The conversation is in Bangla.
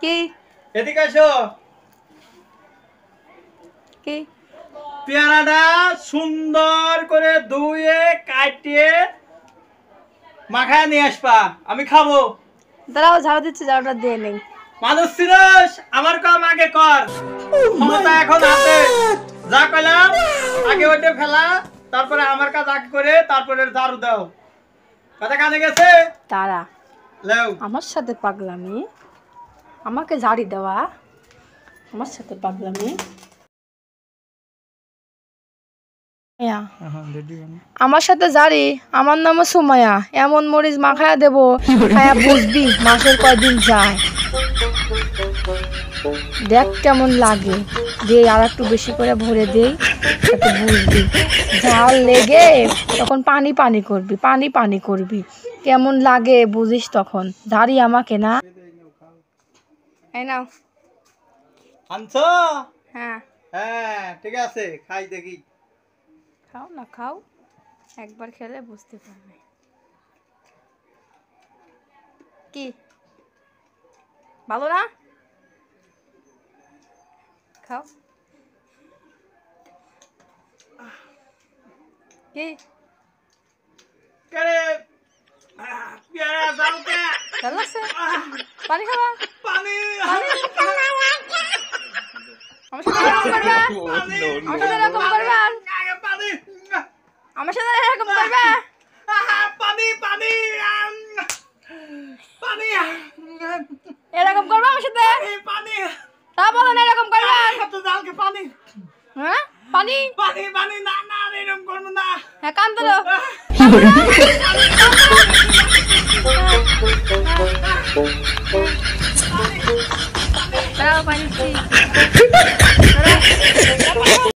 কি এদিকে এসো। কি পেয়ারাটা সুন্দর করে ধুয়ে কাটিয়ে মাখায় নিয়ে আসবা, আমি খাবো। দাঁড়াও, ঝাড়ু দিচ্ছি, ঝাড়ুটা দিয়ে নেই। মানুষ চিনস, আমার কাম আগে কর। ক্ষমতা এখন হাতে, যা কইলাম আগে ওইটা ফেলা, তারপরে আমার কাজ আগে করে তারপরে ঝাড়ু দাও। কথা কানে গেছে? তারা লেও। আমার সাথে পাগলামি, আমাকে ঝাড়ি দেওয়া, আমার সাথে পাগলামি। আমার সাথে জারি, আমার নামও সুমায়া। এমন মরিচ মাখায়া দেবো, খায়া বুঝবি মাসের কয়দিন যায়। দেখ কেমন লাগে, দে আর একটু বেশি করে ভরে দেই, একটু বুঝবি। ঝাল লেগে তখন পানি পানি করবি, পানি পানি করবি, কেমন লাগে বুঝিস তখন। ঝাড়ি আমাকে না। এই নাও। আনছো? হ্যাঁ হ্যাঁ ঠিক আছে, খাই দেখি। খাও না, খাও, একবার খেলে বুঝতে পারবে। কি ভালো না? খাও। কি কেরে পেয়ারা দাওকে ভালো লাগছে? পানি খাবা? পানি পানি? আমার সাথে এরকম করবা? আমার সাথে এরকম করবা? পানি আমার সাথে এরকম করবা? পানি পানি পানি এরকম করবা আমার সাথে? পানি তা বলো না, এরকম করবা? কত জালকে পানি হ্যাঁ পানি? পানি পানি না না এরকম করবো না। হ্যাঁ কান ধরো। দাঁড়াও, পানি দিচ্ছি।